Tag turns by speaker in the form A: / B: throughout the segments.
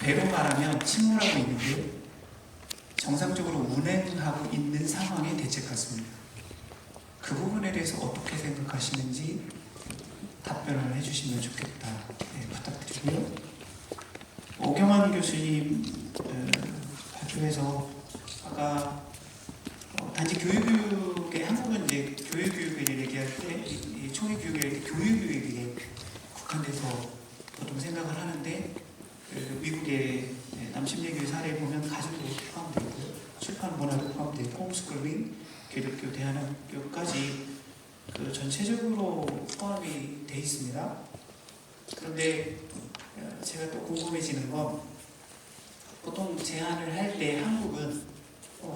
A: 배로 말하면 침몰하고 있는데 정상적으로 운행하고 있는 상황에 대책 같습니다. 그 부분에 대해서 어떻게 생각하시는지 답변을 해주시면 좋겠다 부탁드리고요. 오경환 교수님 발표에서 아까 단지 교육의 한국은 이제 교육을 얘기할 때 총회교육에 교육에 국한돼서 보통 생각을 하는데 미국의 남침예교의 사례를 보면 가정도 포함되어 있고요, 출판 문화도 포함되어 있고, 홈스쿨링, 기독교 대안학교까지 전체적으로 포함이 되어 있습니다. 그런데 제가 또 궁금해지는 건 보통 제안을 할 때 한국은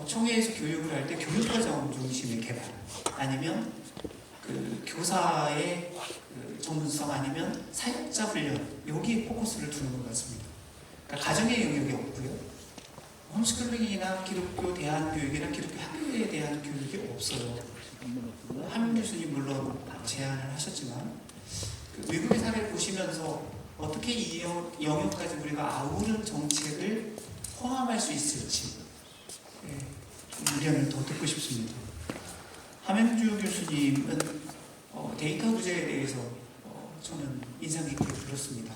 A: 총회에서 교육을 할 때 교육과정 중심의 개발 아니면 교사의 전문성 아니면 사역자 훈련 여기에 포커스를 두는 것 같습니다. 그러니까 가정의 영역이 없고요. 홈스쿨링이나 기독교 대안교육이나 기독교 학교에 대한 교육이 없어요. 한 교수님 물론 제안을 하셨지만 미국의 사례를 보시면서 어떻게 이 영역까지 우리가 아우른 정책을 포함할 수 있을지 의견을 더 듣고 싶습니다. 함영주 교수님은 데이터 부재에 대해서 저는 인상 깊게 들었습니다.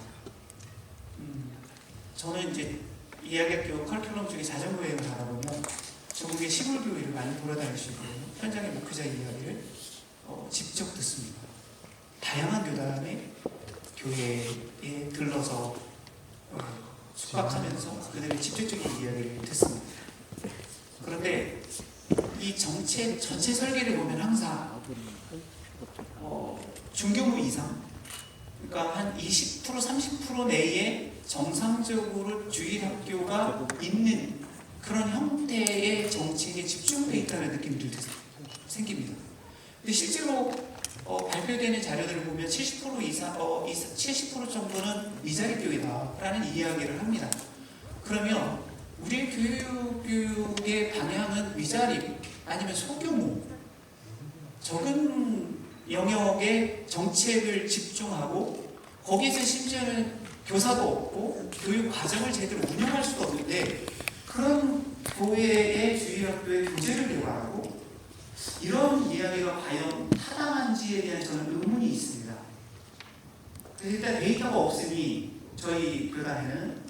A: 저는 이제 이야기학교 커리큘럼 중에 자전거 여행을 하다 보면 전국의 시골 교회를 많이 돌아다닐 수 있거든요. 현장의 목회자 이야기를 직접 듣습니다. 다양한 교단의 교회에 들러서 숙박하면서 그들의 직접적인 이야기를 듣습니다. 그런데 이 정책 전체 설계를 보면 항상 중교부 이상, 그러니까 한 20% 30% 내에 정상적으로 주일학교가 있는 그런 형태의 정책에 집중되어 있다는 느낌이 생깁니다. 근데 실제로 발표되는 자료들을 보면 70% 이상, 70% 정도는 미자립교회다라는 이야기를 합니다. 그러면 우리의 교육의 방향은 미자립 아니면 소규모 적은 영역의 정책을 집중하고 거기에서 심지어는 교사도 없고 교육 과정을 제대로 운영할 수도 없는데 그런 교회의 주일학교의 교재를 개발하고 이런 이야기가 과연 타당한지에 대한 저는 의문이 있습니다. 그래서 일단 데이터가 없으니 저희 교단에는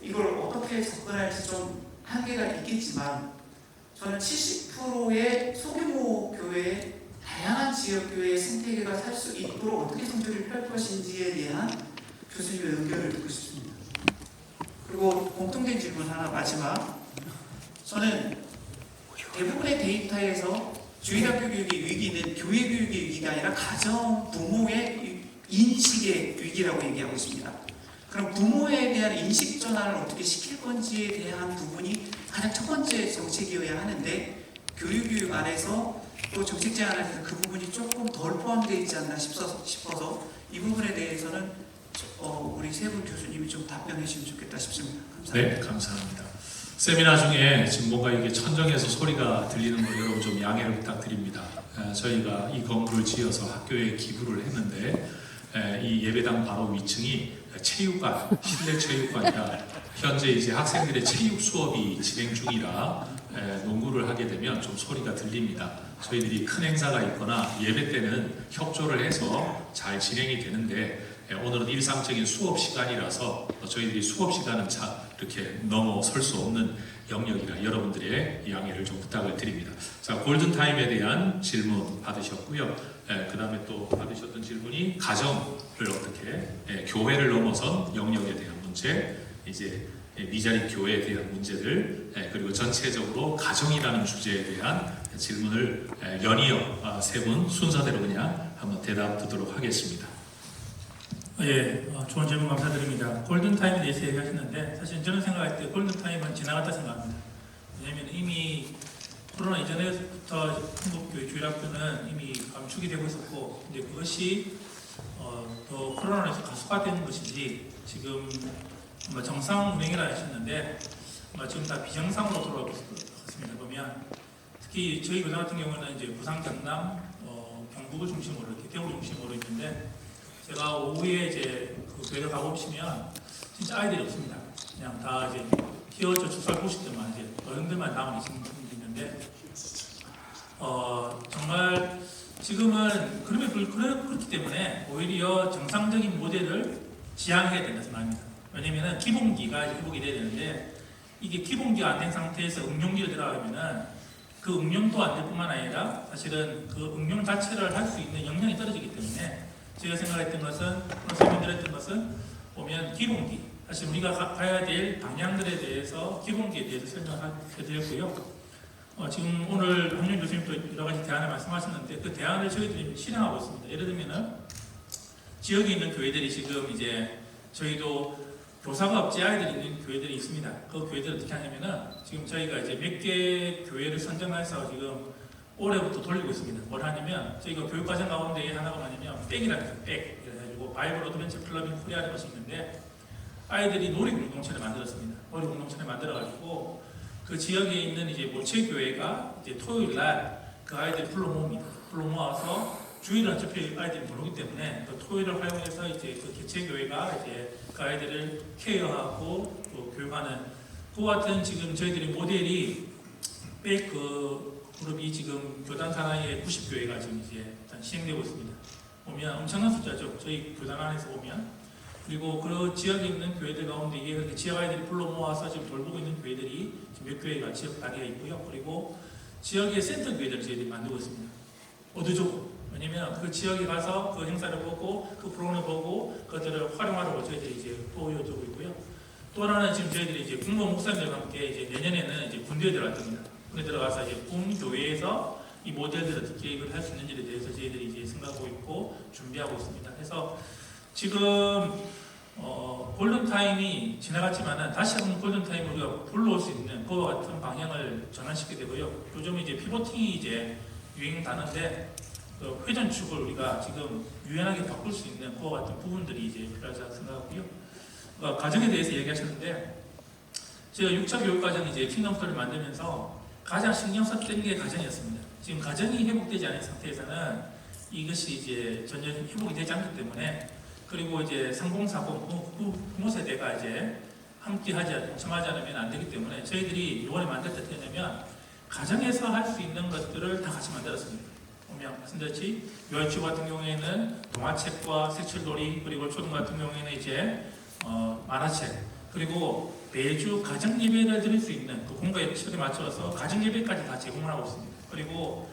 A: 이걸 어떻게 접근할지 좀 한계가 있겠지만 저는 70%의 소규모 교회, 다양한 지역교회의 생태계가 살 수 있도록 어떻게 성교를 펼 것인지에 대한 교수님의 의견을 듣고 싶습니다. 그리고 공통된 질문 하나 마지막. 저는 대부분의 데이터에서 주일학교 교육의 위기는 교회 교육의 위기가 아니라 가정, 부모의 인식의 위기라고 얘기하고 있습니다. 그럼 부모에 대한 인식 전환을 어떻게 시킬 건지에 대한 부분이 가장 첫 번째 정책이어야 하는데 교육 안에서 또 정책 제안에서 그 부분이 조금 덜 포함되어 있지 않나 싶어서 이 부분에 대해서는 우리 세 분 교수님이 좀 답변해 주시면 좋겠다 싶습니다. 감사합니다.
B: 네, 감사합니다. 세미나 중에 지금 뭔가 이게 천정에서 소리가 들리는 거 여러분 좀 양해를 부탁드립니다. 저희가 이 건물을 지어서 학교에 기부를 했는데 이 예배당 바로 위층이 체육관, 실내 체육관이라 현재 이제 학생들의 체육 수업이 진행 중이라 농구를 하게 되면 좀 소리가 들립니다. 저희들이 큰 행사가 있거나 예배 때는 협조를 해서 잘 진행이 되는데 오늘은 일상적인 수업 시간이라서 저희들이 수업 시간은 이렇게 넘어설 수 없는 영역이라 여러분들의 양해를 좀 부탁을 드립니다. 자, 골든타임에 대한 질문 받으셨고요. 그 다음에 또 받으셨던 질문이 가정을 어떻게 교회를 넘어선 영역에 대한 문제, 이제 미자립 교회에 대한 문제들, 그리고 전체적으로 가정이라는 주제에 대한 질문을 연이어 세 분 순서대로 그냥 한번 대답 듣도록 하겠습니다.
C: 예, 좋은 질문 감사드립니다. 골든타임에 대해서 얘기하셨는데 사실 저는 생각할 때 골든타임은 지나갔다 생각합니다. 왜냐하면 이미 코로나 이전에부터 한국교회 주일학교는 이미 감축이 되고 있었고 이제 그것이 또 코로나로 해서 가속화되는 것이지 지금 정상 운행이라 하셨는데 지금 다 비정상으로 돌아가고 있습니다. 보면 특히 저희 교사 같은 경우는 이제 부산, 경남, 경북을 중심으로 이렇게 대구 중심으로 있는데 제가 오후에 이제 그 교회를 가보시면 진짜 아이들이 없습니다. 그냥 다 이제 휘어져 축사를 보시더만 이제 어른들만 남아 계시는 분들이 있는데 정말 지금은 그렇기 때문에 오히려 정상적인 모델을 지향해야 된다 생각합니다. 왜냐면은 기본기가 이제 회복이 돼야 되는데 이게 기본기가 안 된 상태에서 응용기를 들어가면은 그 응용도 안 될 뿐만 아니라 사실은 그 응용 자체를 할 수 있는 역량이 떨어지기 때문에 제가 생각했던 것은 오늘 설명드렸던 것은 보면 기본기 사실 우리가 가야 될 방향들에 대해서 기본기에 대해서 설명을 해드렸고요. 지금 오늘 박윤 교수님도 여러 가지 대안을 말씀하셨는데 그 대안을 저희들이 실행하고 있습니다. 예를 들면은 지역에 있는 교회들이 지금 이제 저희도 교사가 없지 아이들이 있는 교회들이 있습니다. 그 교회들을 어떻게 하냐면은 지금 저희가 이제 몇 개 교회를 선정해서 지금 올해부터 돌리고 있습니다. 뭘 하냐면 저희가 교육과정 가운데 하나가 뭐냐면 백이라는 거예요. 백. 그래가지고 바이블 어드벤처 클럽인 코리아라는 것이 있는데 아이들이 놀이 공동체를 만들었습니다. 놀이 공동체를 만들어가지고 그 지역에 있는 이제 모체 교회가 이제 토요일 날 그 아이들 불러 모읍니다. 불러 모아서 주일은 어차피 아이들이 모르기 때문에 그 토요일을 활용해서 이제 그 개체 교회가 이제 그 아이들을 케어하고 또 교육하는 그와 같은 지금 저희들이 모델이 그 그룹이 지금 교단 산하의 90교회가 지금 이제 일단 시행되고 있습니다. 보면 엄청난 숫자죠. 저희 교단 안에서 보면 그리고 그 지역에 있는 교회들 가운데 이게 지역 아이들이 불러 모아서 지금 돌보고 있는 교회들이 지금 몇 교회가 지역 단위가 있고요. 그리고 지역의 센터 교회들을 저희들이 만들고 있습니다. 어두적으로. 왜냐면 그 지역에 가서 그 행사를 보고 그 프로그램을 보고 그것들을 활용하려고 저희들이 이제 보여주고 있고요. 또 하나는 지금 저희들이 이제 공무원 목사님들과 함께 이제 내년에는 이제 군대에 들어갈 겁니다. 군대에 들어가서 이제 군교회에서 이 모델들을 어떻게 이걸 할 수 있는지에 대해서 저희들이 이제 생각하고 있고 준비하고 있습니다. 그래서 지금 골든타임이 지나갔지만은 다시 한번 골든타임을 우리가 불러올 수 있는 그와 같은 방향을 전환시키게 되고요. 요즘 이제 피보팅이 이제 유행 단어인데 그 회전축을 우리가 지금 유연하게 바꿀 수 있는 그와 같은 부분들이 이제 필요하다고 생각하고요. 가정에 대해서 얘기하셨는데 제가 6차 교육과정 이제 킹덤스토리를 만들면서 가장 신경 썼던 게 가정이었습니다. 지금 가정이 회복되지 않은 상태에서는 이것이 이제 전혀 회복이 되지 않기 때문에 그리고 이제 상봉사고 부모 세대가 이제 함께하지 동참하지 않으면 안 되기 때문에 저희들이 이번에 만들었던 게 뭐냐면 가정에서 할 수 있는 것들을 다 같이 만들었습니다. 보면 말씀드렸지 유아유치부 같은 경우에는 동화책과 색칠놀이 그리고 초등 같은 경우에는 이제 만화책 그리고 매주 가정 예배를 드릴 수 있는 그 공과 예측에 맞춰서 가정 예배까지 다 제공을 하고 있습니다. 그리고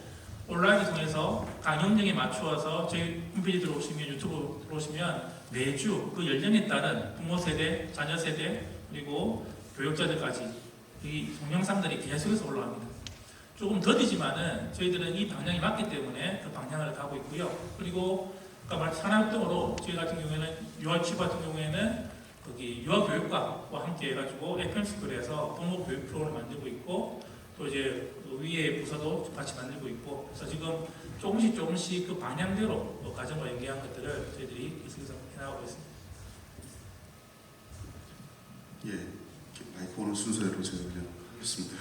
C: 온라인을 통해서 강연령에 맞추어서 저희 홈페이지 들어오시면 유튜브 들어오시면 매주 그 연령에 따른 부모 세대, 자녀 세대 그리고 교육자들까지 이 동영상들이 계속해서 올라갑니다. 조금 더디지만은 저희들은 이 방향이 맞기 때문에 그 방향을 가고 있고요. 그리고 아까 말한 산학동으로 저희 같은 경우에는 유아치부 같은 경우에는 거기 유아교육과와 함께 해가지고 FM스쿨에서 부모 교육 프로그램을 만들고 있고 또 이제 위에 부서도 같이 만들고 있고 그래서 지금 조금씩 그 방향대로 가정과 연계한 것들을 저희들이 계속해서 해나가고 있습니다.
D: 예, 마이크 오는 순서대로 제가 그냥 하겠습니다.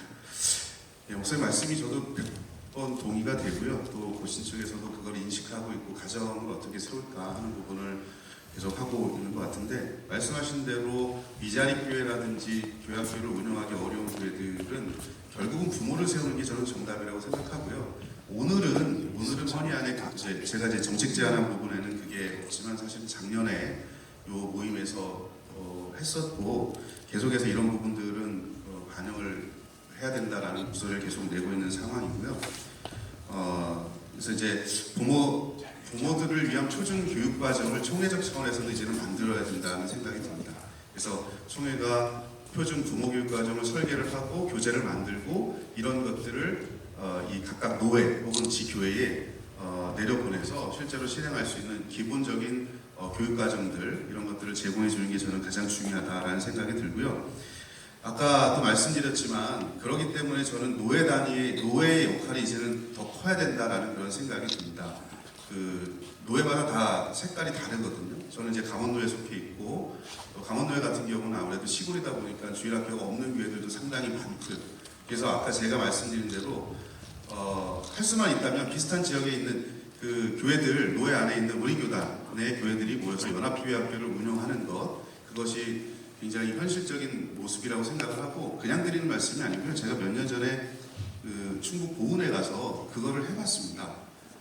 D: 예, 목사님 말씀이 저도 100번 동의가 되고요. 또 고신 측에서도 그걸 인식하고 있고 가정을 어떻게 세울까 하는 부분을 계속 하고 있는 것 같은데 말씀하신 대로 미자립 교회라든지 교양교회를 운영하기 어려운 교회들은 결국은 부모를 세우는 게 저는 정답이라고 생각하고요. 오늘은 허니 안에 제가 이제 정책 제안한 부분에는 그게 없지만 사실 작년에 요 모임에서 했었고 계속해서 이런 부분들은 반영을 해야 된다라는 목소리를 계속 내고 있는 상황이고요. 그래서 이제 부모들을 위한 표준 교육 과정을 총회적 차원에서도 이제는 만들어야 된다는 생각이 듭니다. 그래서 총회가 표준 부모 교육 과정을 설계를 하고 교재를 만들고 이런 것들을 이 각각 노회 혹은 지교회에 내려보내서 실제로 실행할 수 있는 기본적인 교육 과정들 이런 것들을 제공해 주는 게 저는 가장 중요하다라는 생각이 들고요. 아까도 말씀드렸지만 그렇기 때문에 저는 노회의 역할이 이제는 더 커야 된다라는 그런 생각이 듭니다. 그 노회마다 다 색깔이 다르거든요. 저는 이제 강원도에 속해 있고 또 강원도회 같은 경우는 아무래도 시골이다 보니까 주일학교가 없는 교회들도 상당히 많고요. 그래서 아까 제가 말씀드린 대로 할 수만 있다면 비슷한 지역에 있는 그 교회들 노회 안에 있는 우리 교단의 교회들이 모여서 연합기회학교를 운영하는 것 그것이 굉장히 현실적인 모습이라고 생각을 하고 그냥 드리는 말씀이 아니고요. 제가 몇 년 전에 그 충북 보은에 가서 그거를 해봤습니다.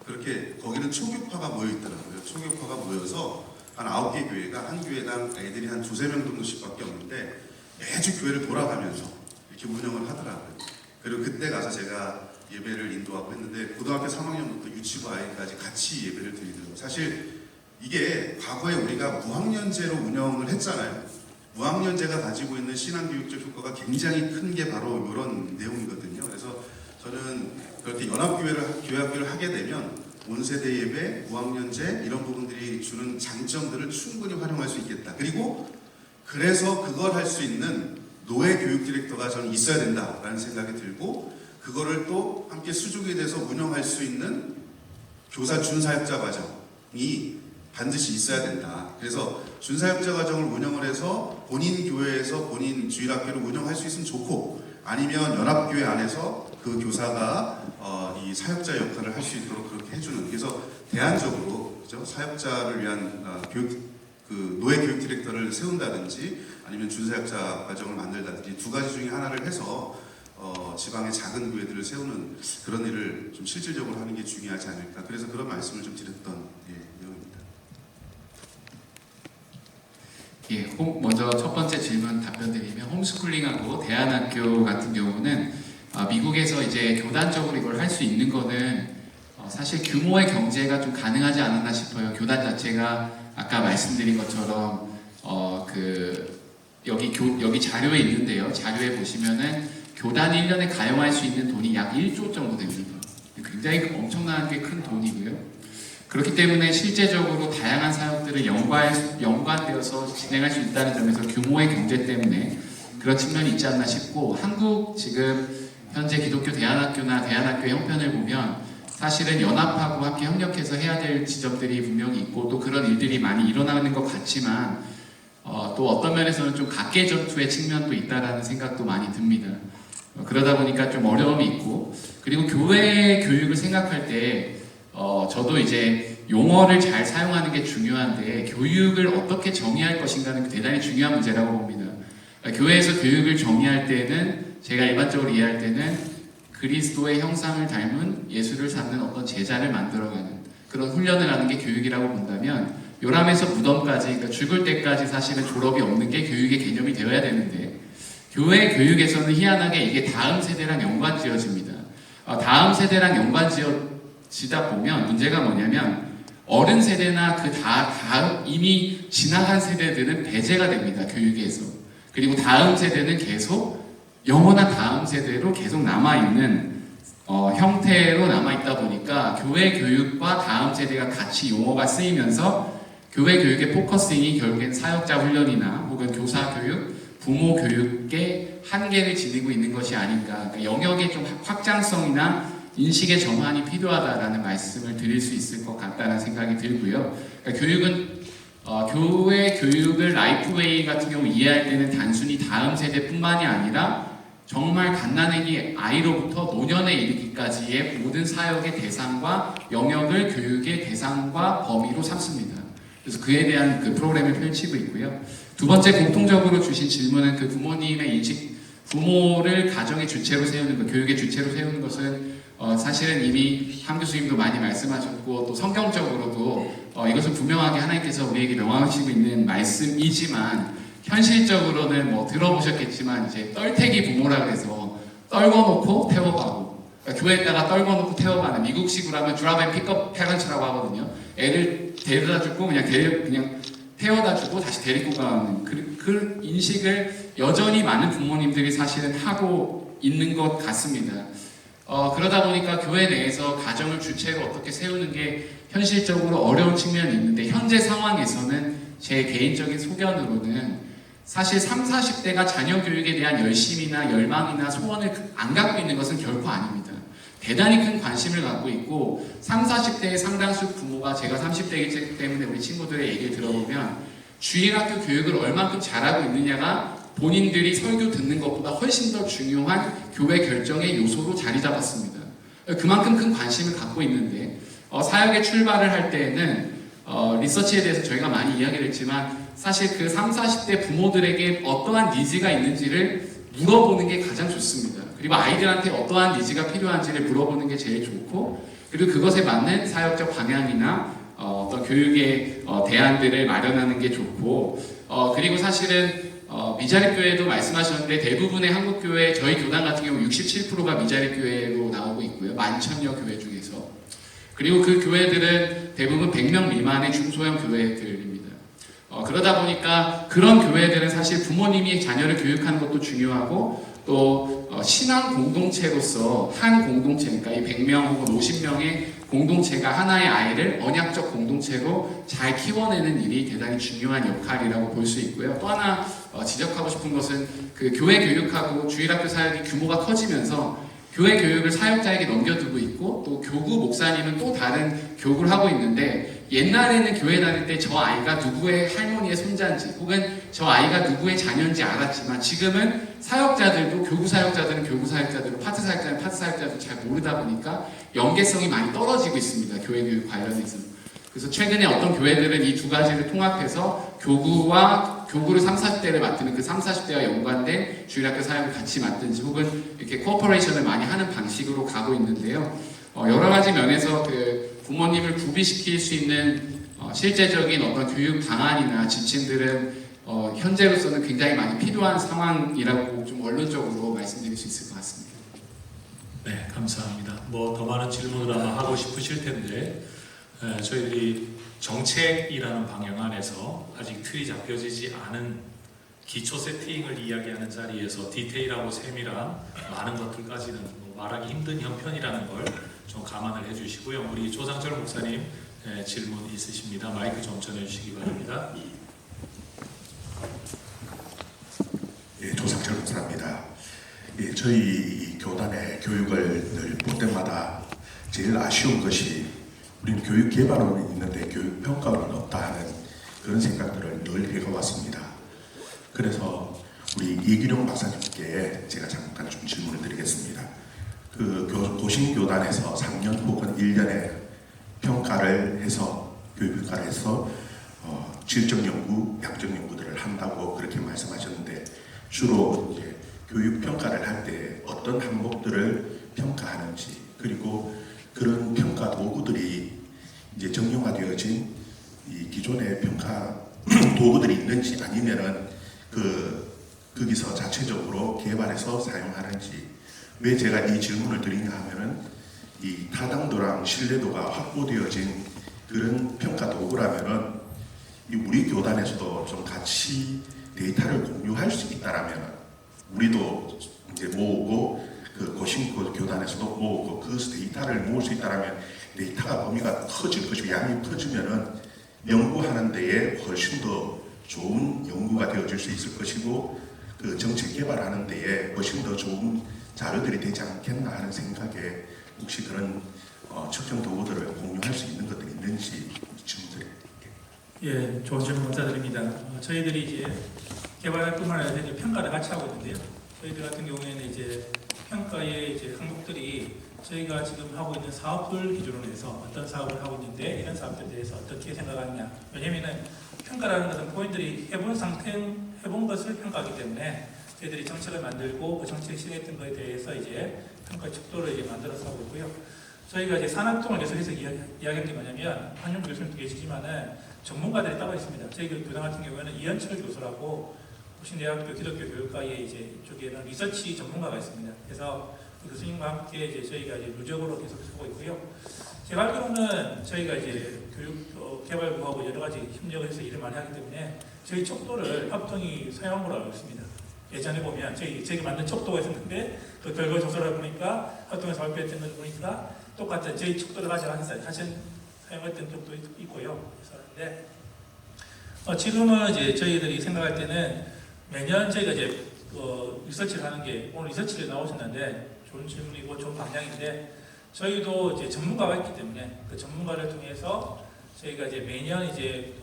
D: 그렇게 거기는 초교파가 모여 있더라고요. 초교파가 모여서 한 9개 교회가 한 교회당 애들이 한 2~3명 정도씩밖에 없는데 매주 교회를 돌아가면서 이렇게 운영을 하더라고요. 그리고 그때 가서 제가 예배를 인도하고 했는데 고등학교 3학년부터 유치부 아이까지 같이 예배를 드리더라고요. 사실 이게 과거에 우리가 무학년제로 운영을 했잖아요. 무학년제가 가지고 있는 신앙교육적 효과가 굉장히 큰 게 바로 이런 내용이거든요. 그래서 저는 그렇게 연합교회를 교회학교를 하게 되면 온세대 예배, 무학년제 이런 부분들이 주는 장점들을 충분히 활용할 수 있겠다. 그리고 그래서 그걸 할 수 있는 노예 교육 디렉터가 저는 있어야 된다라는 생각이 들고 그거를 또 함께 수족이 돼서 운영할 수 있는 교사 준사역자 과정이 반드시 있어야 된다. 그래서 준사역자 과정을 운영을 해서 본인 교회에서 본인 주일학교를 운영할 수 있으면 좋고 아니면 연합교회 안에서 그 교사가 이 사역자 역할을 할 수 있도록 그렇게 해주는 그래서 대안적으로 그죠? 사역자를 위한 그 노예 교육 디렉터를 세운다든지 아니면 준사역자 과정을 만들다든지 두 가지 중에 하나를 해서 지방의 작은 교회들을 세우는 그런 일을 좀 실질적으로 하는 게 중요하지 않을까 그래서 그런 말씀을 좀 드렸던 내용입니다.
E: 먼저 첫 번째 질문 답변 드리면 홈스쿨링하고 대안학교 같은 경우는 미국에서 이제 교단적으로 이걸 할 수 있는 거는 사실 규모의 경제가 좀 가능하지 않았나 싶어요. 교단 자체가 아까 말씀드린 것처럼 여기 자료에 있는데요. 자료에 보시면은 교단이 1년에 가용할 수 있는 돈이 약 1조 정도 됩니다. 굉장히 엄청나게 큰 돈이고요. 그렇기 때문에 실제적으로 다양한 사역들을 연관되어서 진행할 수 있다는 점에서 규모의 경제 때문에 그런 측면이 있지 않나 싶고 한국 지금 현재 기독교 대안학교나 대안학교의 형편을 보면 사실은 연합하고 함께 협력해서 해야 될 지점들이 분명히 있고 또 그런 일들이 많이 일어나는 것 같지만 또 어떤 면에서는 좀 각계 전투의 측면도 있다라는 생각도 많이 듭니다. 그러다 보니까 좀 어려움이 있고 그리고 교회 교육을 생각할 때 저도 이제 용어를 잘 사용하는 게 중요한데 교육을 어떻게 정의할 것인가는 대단히 중요한 문제라고 봅니다. 교회에서 교육을 정의할 때는 제가 일반적으로 이해할 때는 그리스도의 형상을 닮은 예수를 삼는 어떤 제자를 만들어가는 그런 훈련을 하는 게 교육이라고 본다면 요람에서 무덤까지 그러니까 죽을 때까지 사실은 졸업이 없는 게 교육의 개념이 되어야 되는데 교회 교육에서는 희한하게 이게 다음 세대랑 연관지어집니다. 다음 세대랑 연관지어지다 보면 문제가 뭐냐면 어른 세대나 그 다음 이미 지나간 세대들은 배제가 됩니다. 교육에서. 그리고 다음 세대는 계속 영원한 다음 세대로 계속 남아있는 형태로 남아있다 보니까 교회 교육과 다음 세대가 같이 용어가 쓰이면서 교회 교육의 포커싱이 결국엔 사역자 훈련이나 혹은 교사 교육, 부모 교육의 한계를 지니고 있는 것이 아닌가. 그러니까 영역의 좀 확장성이나 인식의 전환이 필요하다라는 말씀을 드릴 수 있을 것 같다는 생각이 들고요. 그러니까 교육은 교회 교육을 라이프웨이 같은 경우 이해할 때는 단순히 다음 세대뿐만이 아니라 정말 갓난아기 아이로부터 노년에 이르기까지의 모든 사역의 대상과 영역을 교육의 대상과 범위로 삼습니다. 그래서 그에 대한 그 프로그램을 펼치고 있고요. 두 번째 공통적으로 주신 질문은 그 부모님의 인식, 부모를 가정의 주체로 세우는 것, 교육의 주체로 세우는 것은 사실은 이미 함 교수님도 많이 말씀하셨고 또 성경적으로도 이것은 분명하게 하나님께서 우리에게 명하시고 있는 말씀이지만 현실적으로는 뭐 들어보셨겠지만 이제 떨태기 부모라 그래서 떨궈놓고 태워가고 그러니까 교회에다가 떨궈놓고 태워가는 미국식으로 하면 드랍 앤 픽업 패런츠라고 하거든요. 애를 데려다주고 그냥 태워다주고 다시 데리고 가는 그 인식을 여전히 많은 부모님들이 사실은 하고 있는 것 같습니다. 그러다 보니까 교회 내에서 가정을 주체로 어떻게 세우는 게 현실적으로 어려운 측면이 있는데 현재 상황에서는 제 개인적인 소견으로는 사실 30, 40대가 자녀 교육에 대한 열심이나 열망이나 소원을 안 갖고 있는 것은 결코 아닙니다. 대단히 큰 관심을 갖고 있고 30, 40대의 상당수 부모가 제가 30대이기 때문에 우리 친구들의 얘기를 들어보면 주일학교 교육을 얼만큼 잘하고 있느냐가 본인들이 설교 듣는 것보다 훨씬 더 중요한 교회 결정의 요소로 자리 잡았습니다. 그만큼 큰 관심을 갖고 있는데 사역에 출발을 할 때에는 리서치에 대해서 저희가 많이 이야기를 했지만 사실 그 30, 40대 부모들에게 어떠한 니즈가 있는지를 물어보는 게 가장 좋습니다. 그리고 아이들한테 어떠한 니즈가 필요한지를 물어보는 게 제일 좋고, 그리고 그것에 맞는 사역적 방향이나 어떤 교육의 대안들을 마련하는 게 좋고, 그리고 사실은 미자립교회도 말씀하셨는데 대부분의 한국교회, 저희 교단 같은 경우 67%가 미자립교회로 나오고 있고요. 11,000여 교회 중에서. 그리고 그 교회들은 대부분 100명 미만의 중소형 교회들입니다. 그러다 보니까 그런 교회들은 사실 부모님이 자녀를 교육하는 것도 중요하고, 또 신앙 공동체로서 한 공동체, 그러니까 이 100명 혹은 50명의 공동체가 하나의 아이를 언약적 공동체로 잘 키워내는 일이 대단히 중요한 역할이라고 볼 수 있고요. 또 하나 지적하고 싶은 것은 그 교회 교육하고 주일학교 사역이 규모가 커지면서 교회 교육을 사역자에게 넘겨두고 있고, 또 교구 목사님은 또 다른 교구를 하고 있는데, 옛날에는 교회 다닐 때 저 아이가 누구의 할머니의 손자인지 혹은 저 아이가 누구의 자녀인지 알았지만, 지금은 사역자들도 교구 사역자들은 교구 사역자들로, 파트 사역자는 파트 사역자들도 잘 모르다 보니까 연계성이 많이 떨어지고 있습니다. 교회 교육 관련해서. 그래서 최근에 어떤 교회들은 이 두 가지를 통합해서 교구를 30, 40대를 맡는 그 30, 40대와 연관된 주일학교 사역을 같이 맡든지 혹은 이렇게 코퍼레이션을 많이 하는 방식으로 가고 있는데요. 여러 가지 면에서 그 부모님을 구비시킬 수 있는 실제적인 어떤 교육 방안이나 지침들은 현재로서는 굉장히 많이 필요한 상황이라고 좀 원론적으로 말씀드릴 수 있을 것 같습니다.
B: 네, 감사합니다. 뭐 더 많은 질문을 아마 하고 싶으실 텐데, 저희들이 정책이라는 방향 안에서 아직 틀이 잡혀지지 않은 기초 세팅을 이야기하는 자리에서 디테일하고 세밀한 많은 것들까지는 말하기 힘든 형편이라는 걸 좀 감안을 해주시고요. 우리 조상철 목사님 질문 있으십니다. 마이크 좀 전해주시기 바랍니다.
F: 예, 조상철 목사입니다. 예, 저희 교단의 교육을 늘 볼 때마다 제일 아쉬운 것이, 우리는 교육 개발은 있는데 교육 평가는 없다 하는 그런 생각들을 늘 해왔습니다. 그래서 우리 이기룡 박사님께 제가 잠깐 좀 질문을 드리겠습니다. 그 고신교단에서 3년 혹은 1년에 평가를 해서, 교육 평가를 해서 질적 연구, 양적 연구들을 한다고 그렇게 말씀하셨는데, 주로 이제 교육 평가를 할 때 어떤 항목들을 평가하는지, 그리고 그런 평가 도구들이 이제 정형화되어진 이 기존의 평가 도구들이 있는지, 아니면은 거기서 자체적으로 개발해서 사용하는지. 왜 제가 이 질문을 드리냐 하면은, 이 타당도랑 신뢰도가 확보되어진 그런 평가 도구라면은 우리 교단에서도 좀 같이 데이터를 공유할 수 있다라면, 우리도 이제 모으고 그 고신고 교단에서도 모으고 그 데이터를 모을 수 있다라면 데이터가 범위가 커질 것이고, 양이 커지면은 연구하는 데에 훨씬 더 좋은 연구가 되어질 수 있을 것이고, 그 정책 개발하는 데에 훨씬 더 좋은 자료들이 되지 않겠나 하는 생각에, 혹시 그런 측정 도구들을 공유할 수 있는 것들이 있는지 질문드릴게요.
C: 예, 좋은 질문 감사드립니다. 저희들이 이제 개발할 뿐만 아니라 이제 평가를 같이 하고 있는데요. 저희들 같은 경우에는 이제 평가의 이제 항목들이 저희가 지금 하고 있는 사업을 기준으로 해서 어떤 사업을 하고 있는데 이런 사업들에 대해서 어떻게 생각하느냐. 왜냐면은 평가라는 것은 본인들이 해본 것을 평가하기 때문에 저희들이 정책을 만들고 그 정책이 실행했던 것에 대해서 이제 평가 척도를 이제 만들어서 하고 있고요. 저희가 이제 산학동을 계속해서 이야기하는 게 뭐냐면, 한영 교수님도 계시지만은 전문가들이 따로 있습니다. 저희 교당 같은 경우에는 이현철 교수라고 고신대학교 기독교 교육과에 이제 이쪽에는 리서치 전문가가 있습니다. 그래서 그 교수님과 함께 이제 저희가 이제 누적으로 계속 하고 있고요. 제가 알기로는 저희가 이제 교육 개발부하고 여러 가지 협력을 해서 일을 많이 하기 때문에 저희 척도를 합동이 사용한 걸로 알고 있습니다. 예전에 보면 저희가 만든 척도가 있었는데 그 결과 조사를 보니까 합동에서 발표했던 걸 보니까 똑같은 저희 척도를 가져가서 같이 사용했던 적도 있고요. 그런데 지금은 이제 저희들이 생각할 때는 매년 저희가 이제 리서치를 하는 게, 오늘 리서치를 나오셨는데 좋은 질문이고 좋은 방향인데, 저희도 이제 전문가가 있기 때문에 그 전문가를 통해서 저희가 이제 매년 이제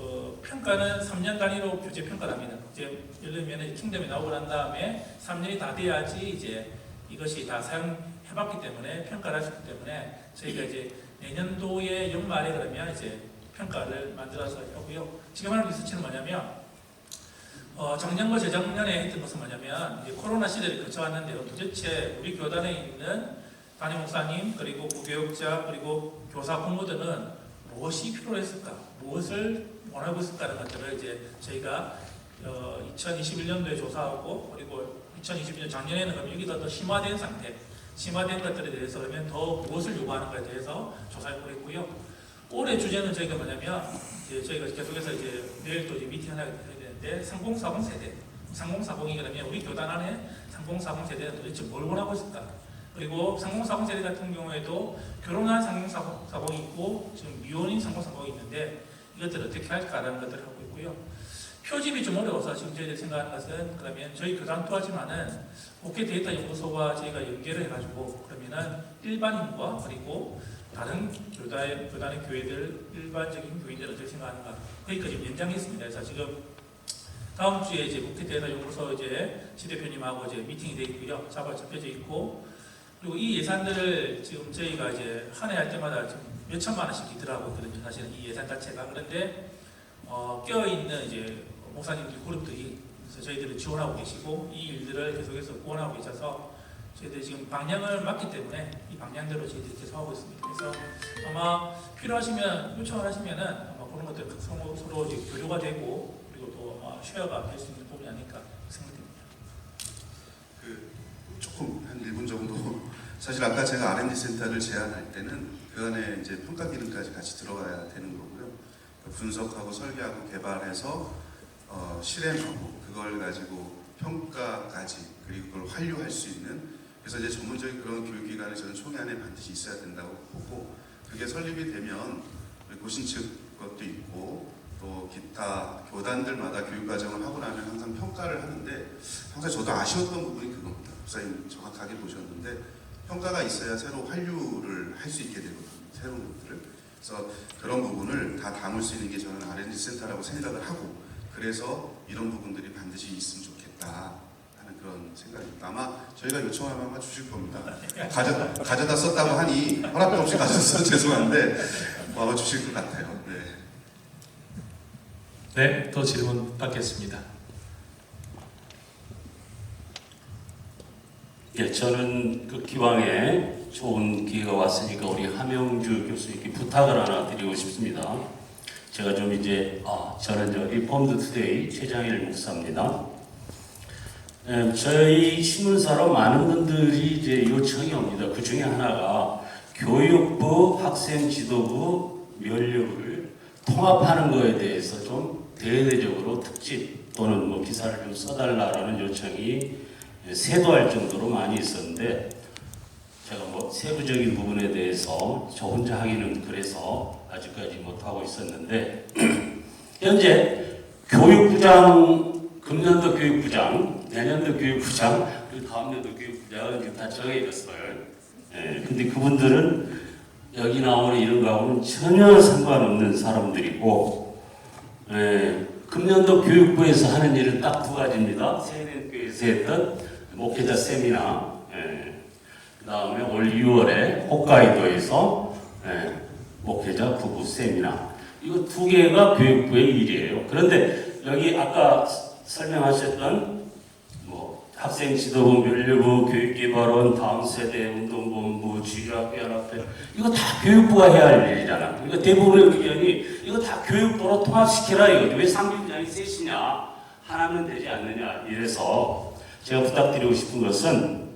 C: 평가는 3년 단위로 교재 평가를 합니다. 이제 예를 들면 킹덤이 나오고 난 다음에 3년이 다 돼야지 이제 이것이 다 사용해봤기 때문에 평가를 하셨기 때문에 저희가 이제 내년도의 연말에 그러면 이제 평가를 만들어서 하고요. 지금 하는 리서치는 뭐냐면 작년과 재작년에 했던 것은 뭐냐면 이제 코로나 시대를 거쳐왔는데요. 도대체 우리 교단에 있는 담임 목사님 그리고 부교육자 그리고 교사 공무들은 무엇이 필요했을까, 무엇을 원하고 있을까라는 것들을 이제 저희가 2021년도에 조사하고 그리고 2022년 작년에는 그럼 여기가 더 심화된 상태, 심화된 것들에 대해서 그러면 더 무엇을 요구하는가에 대해서 조사를 했고요. 올해 주제는 저희가 뭐냐면 이제 저희가 계속해서 이제 내일 또 이제 미팅 하나 해야 되는데 3040 세대, 3040이 그러면 우리 교단 안에 3040 세대는 도대체 뭘 원하고 있을까? 그리고 3040 세대 같은 경우에도 결혼한 3040이 있고 지금 미혼인 3040이 있는데 이것들을 어떻게 할까라는 것들을 하고 있고요. 표집이 좀 어려워서 지금 저희들이 생각하는 것은 그러면 저희 교단도 하지만은 목회 데이터 연구소와 저희가 연계를 해가지고 그러면은 일반인과 그리고 다른 교단의 교회들 일반적인 교인들 어떻게 생각하는가 거기까지 지금 연장했습니다. 그래서 지금 다음 주에 이제 목회 데이터 연구소 이제 지 대표님하고 이제 미팅이 돼 있고요. 잡혀져 있고 그리고 이 예산들을 지금 저희가 이제 한 해 할 때마다 지금 몇 천만 원씩 들어가고 있거든요. 사실은 이 예산 자체가 그런데 껴 있는 이제 목사님들 그룹들이 그래서 저희들을 지원하고 계시고 이 일들을 계속해서 구원하고 계셔서 저희들이 지금 방향을 맞기 때문에 이 방향대로 저희들이 계속 하고 있습니다. 그래서 아마 필요하시면 요청을 하시면은 아마 그런 것들 서로 이제 교류가 되고 그리고 또 쉐어가 될 수 있는 부분이 아닐까 생각됩니다.
D: 조금 한 1분 정도. 사실 아까 제가 R&D 센터를 제안할 때는 그 안에 이제 평가 기능까지 같이 들어가야 되는 거고요. 분석하고 설계하고 개발해서 실행하고 그걸 가지고 평가까지 그리고 그걸 환류할 수 있는 그래서 이제 전문적인 그런 교육기관이 저는 총회 안에 반드시 있어야 된다고 보고 그게 설립이 되면 고신 측 것도 있고 또 기타 교단들마다 교육과정을 하고 나면 항상 평가를 하는데 항상 저도 아쉬웠던 부분이 그겁니다. 목사님 정확하게 보셨는데 평가가 있어야 새로 환류를 할 수 있게 되거든요. 새로운 것들을. 그래서 그런 부분을 다 담을 수 있는 게 저는 R&D 센터라고 생각을 하고 그래서 이런 부분들이 반드시 있으면 좋겠다 하는 그런 생각입니다. 아마 저희가 요청하면 아마 주실 겁니다. 가져다 썼다고 하니 허락도 없이 가져서 죄송한데 아마 주실 것 같아요. 네.
B: 네, 또 질문 받겠습니다.
G: 예, 저는 그 기왕에 좋은 기회가 왔으니까 우리 하명주 교수님께 부탁을 하나 드리고 싶습니다. 제가 좀 이제 저는 저 리폼드 투데이 최장일 목사입니다. 저희 신문사로 많은 분들이 이제 요청이 옵니다. 그 중에 하나가 교육부, 학생지도부, 면류부를 통합하는 거에 대해서 좀 대대적으로 특집 또는 뭐 기사를 좀 써달라라는 요청이 세도할 정도로 많이 있었는데 제가 뭐 세부적인 부분에 대해서 저 혼자 하기는 그래서 아직까지 못하고 있었는데 현재 교육부장, 금년도 교육부장, 내년도 교육부장, 그리고 다음 년도 교육부장은 지금 다 정해졌어요. 근데 그분들은 여기 나오는 이런 거하고는 전혀 상관없는 사람들이고 금년도 교육부에서 하는 일은 딱 두 가지입니다. 세대교에서 했던 목회자 세미나, 그 다음에 올 6월에 홋카이도에서 목회자 부부 세미나. 이거 두 개가 교육부의 일이에요. 그런데 여기 아까 설명하셨던 뭐 학생 지도부, 면류부, 교육개발원, 다음 세대 운동본부, 지교학교연합회 이거 다 교육부가 해야 할 일이잖아. 이거 대부분의 의견이 이거 다 교육부로 통합시키라 이거죠. 왜 상임장이 셋이냐? 하나면 되지 않느냐? 이래서 제가 부탁드리고 싶은 것은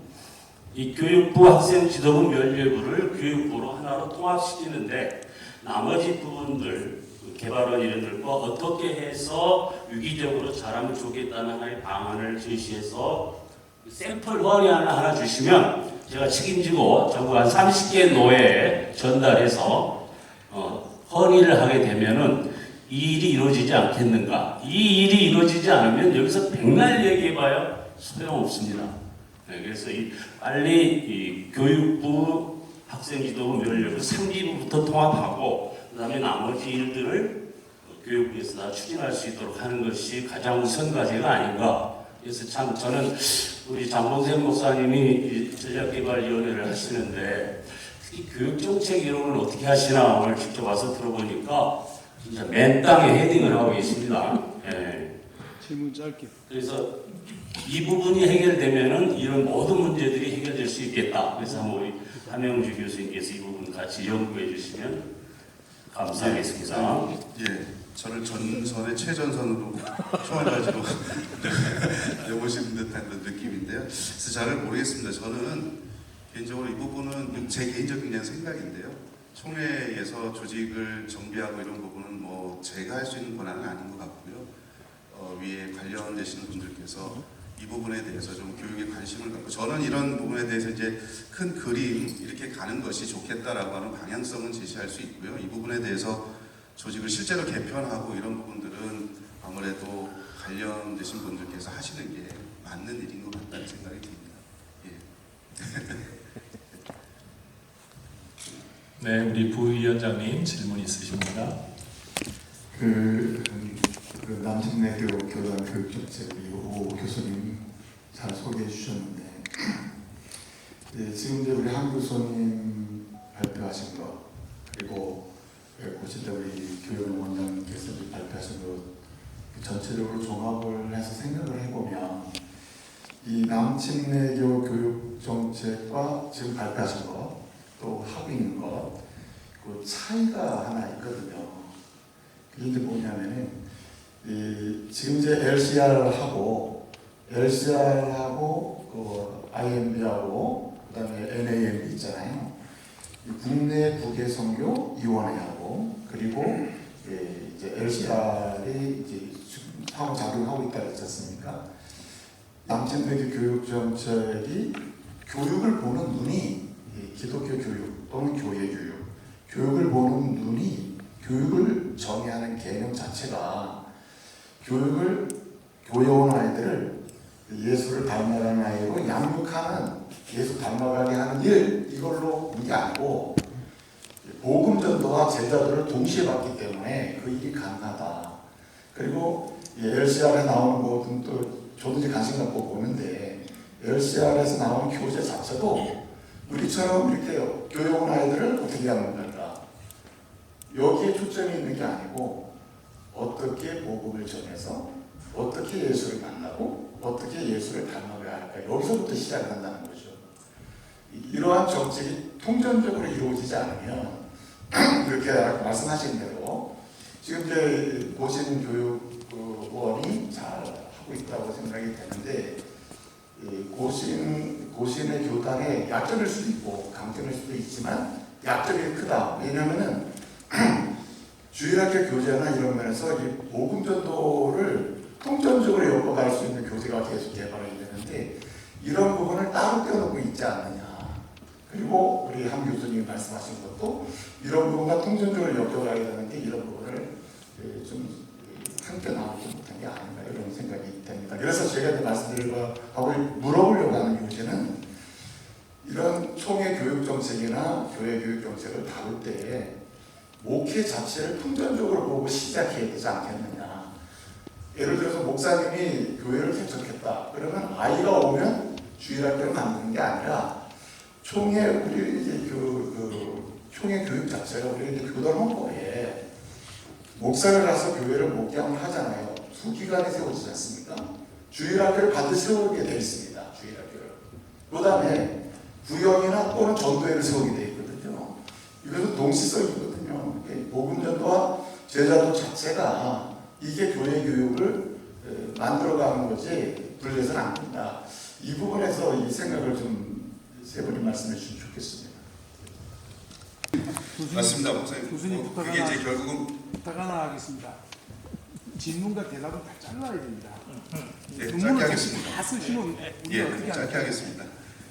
G: 이 교육부, 학생 지도부, 면류부를 교육부로 하나로 통합시키는데 나머지 부분들 개발원 이런 들과 어떻게 해서 유기적으로 잘하면 좋겠다는 하나의 방안을 제시해서 샘플 허리 하나 주시면 제가 책임지고 전국 한 30개 노예에 전달해서 허리를 하게 되면은 이 일이 이루어지지 않겠는가. 이 일이 이루어지지 않으면 여기서 백날 얘기해봐야 소용없습니다. 그래서 빨리 이 교육부, 학생지도부, 면류부 3기부부터 통합하고 그 다음에 나머지 일들을 교육부에서 다 추진할 수 있도록 하는 것이 가장 우선 과제가 아닌가. 그래서 참 저는 우리 장본생 목사님이 전략개발위원회를 하시는데 특히 교육정책 이론을 어떻게 하시나 오늘 직접 와서 들어보니까 진짜 맨 땅에 헤딩을 하고 계십니다.
H: 질문 짧게.
G: 그래서 이 부분이 해결되면은 이런 모든 문제들이 해결될 수 있겠다. 그래서 한번 우리 한명주 교수님께서 이 부분 같이 연구해 주시면 감사하겠습니다.
D: 예, 저를 전선의 최전선으로 총알가지로 내보신 듯한 그런 느낌인데요. 그래서 잘 모르겠습니다. 저는 개인적으로 이 부분은 제 개인적인 그냥 생각인데요. 총회에서 조직을 정비하고 이런 부분은 뭐 제가 할 수 있는 권한은 아닌 것 같고요. 위에 관련되시는 분들께서 이 부분에 대해서 좀 교육에 관심을 갖고, 저는 이런 부분에 대해서 이제 큰 그림 이렇게 가는 것이 좋겠다라고 하는 방향성은 제시할 수 있고요. 이 부분에 대해서 조직을 실제로 개편하고 이런 부분들은 아무래도 관련되신 분들께서 하시는 게 맞는 일인 것 같다는 생각이 듭니다. 예.
B: 네, 우리 부위원장님 질문 있으십니까?
I: 그 남진내교 교단 교육정책 우리 오 교수님 잘 소개해 주셨는데, 예, 지금 이제 우리 한 교수님 발표하신 것, 그리고 고실대 우리 교육원장님께서 발표하신 것 전체적으로 종합을 해서 생각을 해보면, 이 남진내교 교육정책과 지금 발표하신 것, 또 하고 있는 것, 그 차이가 하나 있거든요. 그게 이제 뭐냐면은, 지금 이제 LCR하고 그 IMB하고 그다음에 NAMB 있잖아요. 국내 국외선교 위원회하고, 그리고 이제 LCR이 이제 상호작용하고 있다 그랬지 않습니까? 남진대교 교육 정책이 교육을 보는 눈이 기독교 교육 또는 교회 교육, 교육을 보는 눈이 교육을 정의하는 개념 자체가 교육을, 교회 온 아이들을 예수를 닮아가는 아이로 양육하는, 예수 닮아가게 하는 일, 이걸로 본 게 아니고 복음 전도와 제자들을 동시에 받기 때문에 그 일이 가능하다. 그리고 LCR에 나오는 것은 또 저도 이제 관심 갖고 보는데, LCR에서 나오는 교재 자체도 우리처럼 이렇게 교회 온 아이들을 어떻게 하는 건가, 여기에 초점이 있는 게 아니고 어떻게 복음을 전해서 어떻게 예수를 만나고 어떻게 예수를 닮아가야 할까, 여기서부터 시작한다는 거죠. 이러한 정책이 통전적으로 이루어지지 않으면 그렇게 말씀하신 대로 지금 이제 보신 교육원이 잘 하고 있다고 생각이 되는데, 고신의 교단의 약점일 수도 있고 강점일 수도 있지만 약점이 크다. 왜냐하면은 주일학교 교재나 이런 면에서 이 복음 전도를 통전적으로 엮어갈 수 있는 교재가 계속 개발이 되는데, 이런 부분을 따로 떼어놓고 있지 않느냐. 그리고 우리 한 교수님이 말씀하신 것도 이런 부분과 통전적으로 엮어가야 되는데, 이런 부분을 좀 함께 나오지 못한 게 아닌가, 이런 생각이 됩니다. 그래서 제가 이제 말씀드리고 물어보려고 하는 교재는, 이런 총회 교육 정책이나 교회 교육 정책을 다룰 때 목회 자체를 통전적으로 보고 시작해야 되지 않겠느냐. 예를 들어서 목사님이 교회를 개척했다. 그러면 아이가 오면 주일학교를 만드는 게 아니라 총회, 우리 이제 총회 교육 자체가 우리 이제 교단 헌법에 목사를 가서 교회를 목양을 하잖아요. 두 기간에 세워지지 않습니까? 주일학교를 반드시 세우게 되어 있습니다. 주일학교를. 그 다음에 구역이나 또는 전도회를 세우게 되어 있거든요. 이것은 동시성이거든요. 복음전도와 제자도 자체가 이게 교회 교육을 만들어가는 거지 분리해서는 안 된다. 이 부분에서 이 생각을 좀 세 분이 말씀해 주시면 좋겠습니다.
D: 맞습니다, 목사님.
H: 교수님 부탁
D: 그게
H: 하나,
D: 이제 결국은
H: 부탁 하나 하겠습니다. 질문과 대답은 다 잘라야 됩니다.
D: 네,
H: 논문을
D: 짧게 하겠습니다.
H: 다 쓰시면 우리가
D: 예,
H: 어떻게
D: 짧게
H: 합니까?
D: 하겠습니다.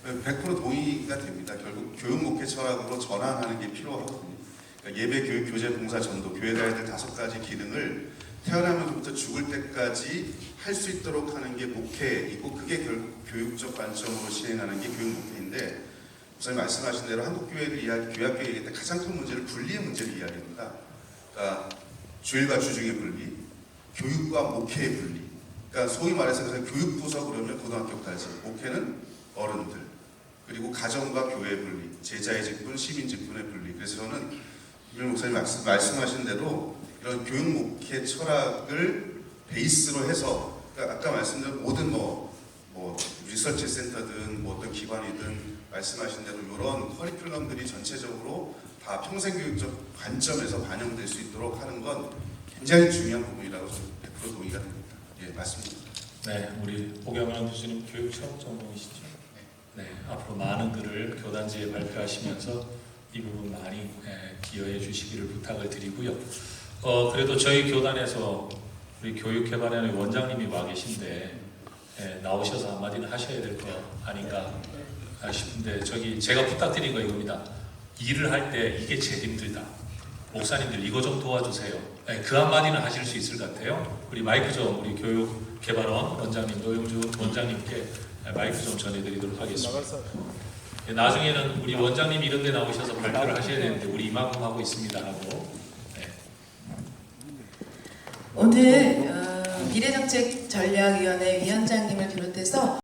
D: 100% 동의가 됩니다. 결국 교육 목회 철학으로 전환하는 게 필요하거든요. 그러니까 예배, 교육, 교재, 봉사, 전도, 교회 다닐 때 5가지 기능을 태어나면서부터 죽을 때까지 할 수 있도록 하는 게 목회이고, 그게 결국 교육적 관점으로 시행하는 게 교육 목회인데, 목사님 말씀하신 대로 한국교회를 교회학교 얘기할 때 가장 큰 문제를 분리의 문제를 이야기합니다. 그러니까 주일과 주중의 분리, 교육과 목회의 분리. 그러니까 소위 말해서 교육부서 그러면 고등학교까지, 목회는 어른들, 그리고 가정과 교회 분리, 제자의 직분, 시민 직분의 분리. 그래서 저는 임 목사님 말씀하신 대로 이런 교육 목회 철학을 베이스로 해서 그러니까 아까 말씀드린 모든 뭐 리서치 센터든 뭐 어떤 기관이든 말씀하신 대로 이런 커리큘럼들이 전체적으로 다 평생교육적 관점에서 반영될 수 있도록 하는 건 굉장히 중요한 부분이라고 저는 100% 동의가 됩니다. 예, 맞습니다.
B: 네, 우리 오경환 교수님 교육 창업 전공이시죠? 네, 앞으로 많은 글을 교단지에 발표하시면서 이 부분 많이 기여해 주시기를 부탁을 드리고요. 그래도 저희 교단에서 우리 교육개발위원회 원장님이 와 계신데 나오셔서 한마디는 하셔야 될 거 아닌가 싶은데 제가 부탁드린 거 이겁니다. 일을 할 때 이게 제일 힘들다. 목사님들 이거 좀 도와주세요. 그 한마디는 하실 수 있을 것 같아요. 우리 마이크 좀 우리 교육개발원 원장님 노영준 원장님께 마이크 좀 전해드리도록 하겠습니다. 나중에는 우리 원장님 이런 데 나오셔서 발표를 하셔야 되는데 우리 이만큼 하고 있습니다 하고.
J: 오늘 미래정책전략위원회 위원장님을 비롯해서